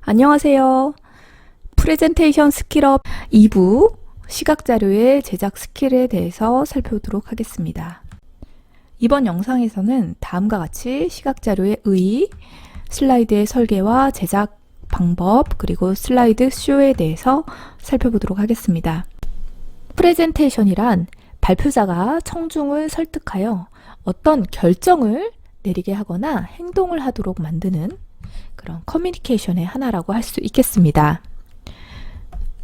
안녕하세요. 프레젠테이션 스킬업 2부 시각자료의 제작 스킬에 대해서 살펴보도록 하겠습니다. 이번 영상에서는 다음과 같이 시각자료의 의, 슬라이드의 설계와 제작 방법, 그리고 슬라이드 쇼에 대해서 살펴보도록 하겠습니다. 프레젠테이션이란 발표자가 청중을 설득하여 어떤 결정을 내리게 하거나 행동을 하도록 만드는 그런 커뮤니케이션의 하나라고 할 수 있겠습니다.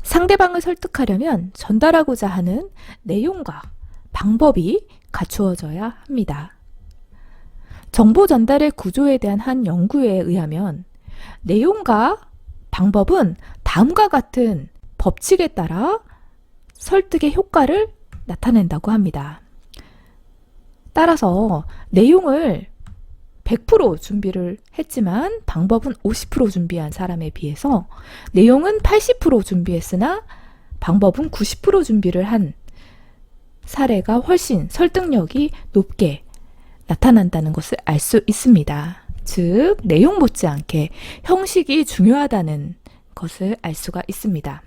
상대방을 설득하려면 전달하고자 하는 내용과 방법이 갖추어져야 합니다. 정보 전달의 구조에 대한 한 연구에 의하면 내용과 방법은 다음과 같은 법칙에 따라 설득의 효과를 나타낸다고 합니다. 따라서 내용을 100% 준비를 했지만 방법은 50% 준비한 사람에 비해서 내용은 80% 준비했으나 방법은 90% 준비를 한 사례가 훨씬 설득력이 높게 나타난다는 것을 알 수 있습니다. 즉, 내용 못지않게 형식이 중요하다는 것을 알 수가 있습니다.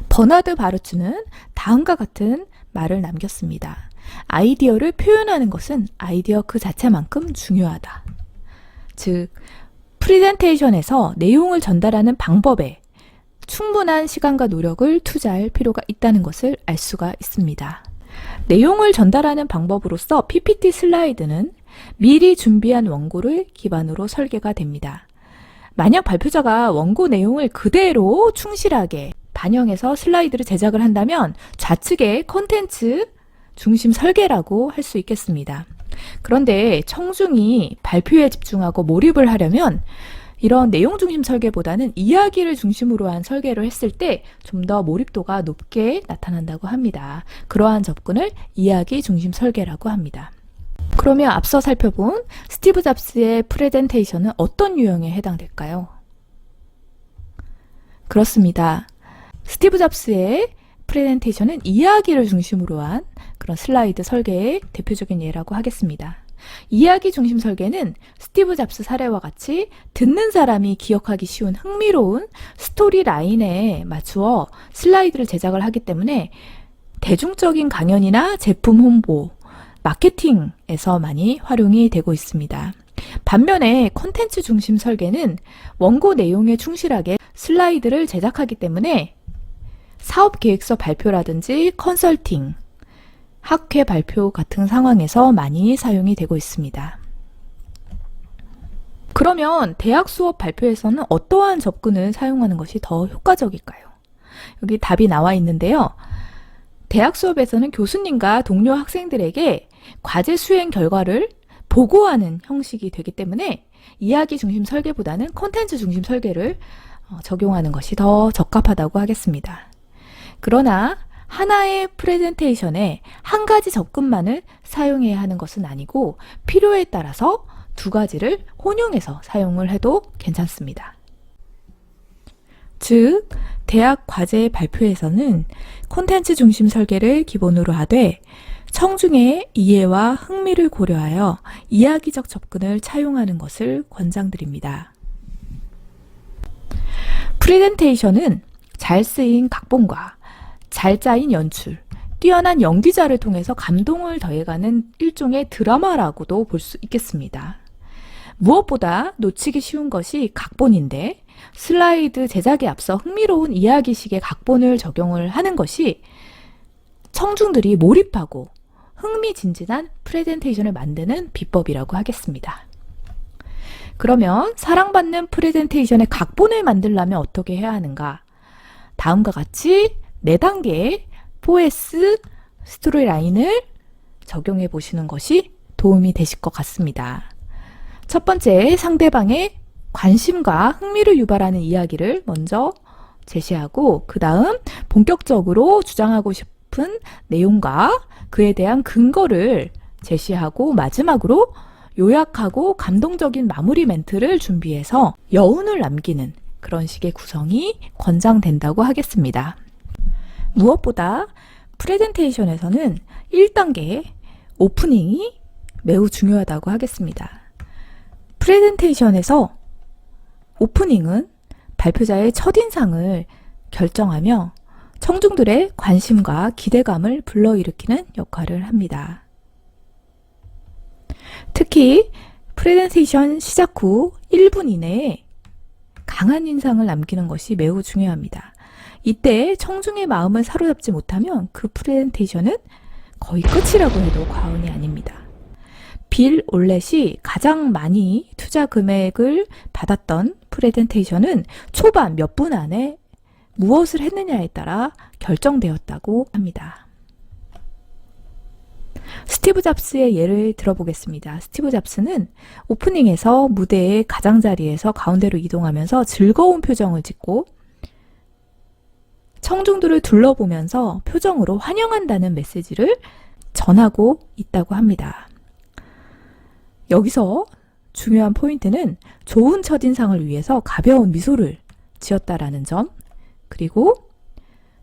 버나드 바르츠는 다음과 같은 말을 남겼습니다. 아이디어를 표현하는 것은 아이디어 그 자체만큼 중요하다. 즉, 프레젠테이션에서 내용을 전달하는 방법에 충분한 시간과 노력을 투자할 필요가 있다는 것을 알 수가 있습니다. 내용을 전달하는 방법으로서 PPT 슬라이드는 미리 준비한 원고를 기반으로 설계가 됩니다. 만약 발표자가 원고 내용을 그대로 충실하게 반영해서 슬라이드를 제작을 한다면 좌측의 콘텐츠 중심 설계라고 할 수 있겠습니다. 그런데 청중이 발표에 집중하고 몰입을 하려면 이런 내용 중심 설계보다는 이야기를 중심으로 한 설계를 했을 때 좀 더 몰입도가 높게 나타난다고 합니다. 그러한 접근을 이야기 중심 설계라고 합니다. 그러면 앞서 살펴본 스티브 잡스의 프레젠테이션은 어떤 유형에 해당될까요? 그렇습니다. 스티브 잡스의 프레젠테이션은 이야기를 중심으로 한 그런 슬라이드 설계의 대표적인 예라고 하겠습니다. 이야기 중심 설계는 스티브 잡스 사례와 같이 듣는 사람이 기억하기 쉬운 흥미로운 스토리 라인에 맞추어 슬라이드를 제작을 하기 때문에 대중적인 강연이나 제품 홍보, 마케팅에서 많이 활용이 되고 있습니다. 반면에 콘텐츠 중심 설계는 원고 내용에 충실하게 슬라이드를 제작하기 때문에 사업계획서 발표라든지 컨설팅, 학회 발표 같은 상황에서 많이 사용이 되고 있습니다. 그러면 대학 수업 발표에서는 어떠한 접근을 사용하는 것이 더 효과적일까요? 여기 답이 나와 있는데요. 대학 수업에서는 교수님과 동료 학생들에게 과제 수행 결과를 보고하는 형식이 되기 때문에 이야기 중심 설계보다는 콘텐츠 중심 설계를 적용하는 것이 더 적합하다고 하겠습니다. 그러나 하나의 프레젠테이션에 한 가지 접근만을 사용해야 하는 것은 아니고 필요에 따라서 두 가지를 혼용해서 사용을 해도 괜찮습니다. 즉, 대학 과제 발표에서는 콘텐츠 중심 설계를 기본으로 하되 청중의 이해와 흥미를 고려하여 이야기적 접근을 차용하는 것을 권장드립니다. 프레젠테이션은 잘 쓰인 각본과 잘 짜인 연출, 뛰어난 연기자를 통해서 감동을 더해가는 일종의 드라마라고도 볼 수 있겠습니다. 무엇보다 놓치기 쉬운 것이 각본인데 슬라이드 제작에 앞서 흥미로운 이야기식의 각본을 적용을 하는 것이 청중들이 몰입하고 흥미진진한 프레젠테이션을 만드는 비법이라고 하겠습니다. 그러면 사랑받는 프레젠테이션의 각본을 만들려면 어떻게 해야 하는가? 다음과 같이 4단계의 4S 스토리 라인을 적용해 보시는 것이 도움이 되실 것 같습니다. 첫 번째, 상대방의 관심과 흥미를 유발하는 이야기를 먼저 제시하고 그 다음 본격적으로 주장하고 싶은 내용과 그에 대한 근거를 제시하고 마지막으로 요약하고 감동적인 마무리 멘트를 준비해서 여운을 남기는 그런 식의 구성이 권장된다고 하겠습니다. 무엇보다 프레젠테이션에서는 1단계 오프닝이 매우 중요하다고 하겠습니다. 프레젠테이션에서 오프닝은 발표자의 첫인상을 결정하며 청중들의 관심과 기대감을 불러일으키는 역할을 합니다. 특히 프레젠테이션 시작 후 1분 이내에 강한 인상을 남기는 것이 매우 중요합니다. 이때 청중의 마음을 사로잡지 못하면 그 프레젠테이션은 거의 끝이라고 해도 과언이 아닙니다. 빌 올렛이 가장 많이 투자 금액을 받았던 프레젠테이션은 초반 몇 분 안에 무엇을 했느냐에 따라 결정되었다고 합니다. 스티브 잡스의 예를 들어보겠습니다. 스티브 잡스는 오프닝에서 무대의 가장자리에서 가운데로 이동하면서 즐거운 표정을 짓고 청중들을 둘러보면서 표정으로 환영한다는 메시지를 전하고 있다고 합니다. 여기서 중요한 포인트는 좋은 첫인상을 위해서 가벼운 미소를 지었다라는 점, 그리고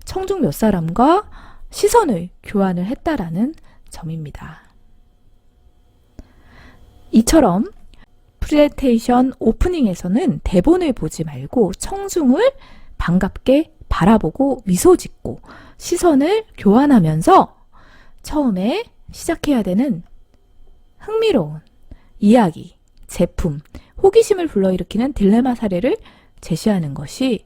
청중 몇 사람과 시선을 교환을 했다라는 점입니다. 이처럼 프레젠테이션 오프닝에서는 대본을 보지 말고 청중을 반갑게 바라보고 미소 짓고 시선을 교환하면서 처음에 시작해야 되는 흥미로운 이야기, 제품, 호기심을 불러일으키는 딜레마 사례를 제시하는 것이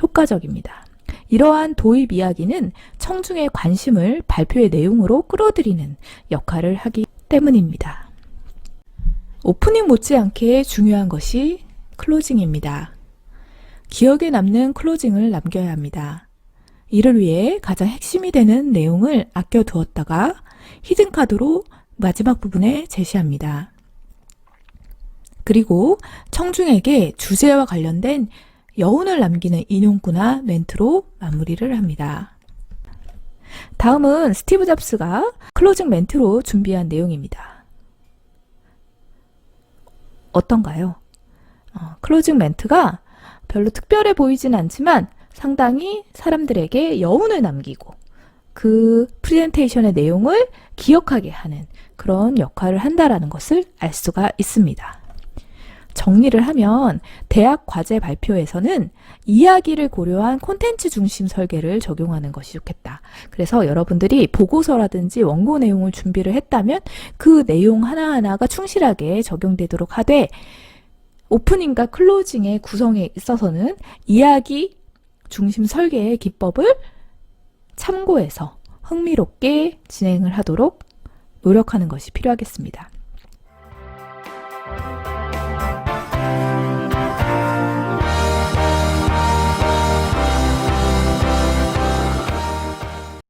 효과적입니다. 이러한 도입 이야기는 청중의 관심을 발표의 내용으로 끌어들이는 역할을 하기 때문입니다. 오프닝 못지않게 중요한 것이 클로징입니다. 기억에 남는 클로징을 남겨야 합니다. 이를 위해 가장 핵심이 되는 내용을 아껴두었다가 히든카드로 마지막 부분에 제시합니다. 그리고 청중에게 주제와 관련된 여운을 남기는 인용구나 멘트로 마무리를 합니다. 다음은 스티브 잡스가 클로징 멘트로 준비한 내용입니다. 어떤가요? 클로징 멘트가 별로 특별해 보이진 않지만 상당히 사람들에게 여운을 남기고 그 프레젠테이션의 내용을 기억하게 하는 그런 역할을 한다라는 것을 알 수가 있습니다. 정리를 하면 대학 과제 발표에서는 이야기를 고려한 콘텐츠 중심 설계를 적용하는 것이 좋겠다. 그래서 여러분들이 보고서라든지 원고 내용을 준비를 했다면 그 내용 하나하나가 충실하게 적용되도록 하되 오프닝과 클로징의 구성에 있어서는 이야기 중심 설계의 기법을 참고해서 흥미롭게 진행을 하도록 노력하는 것이 필요하겠습니다.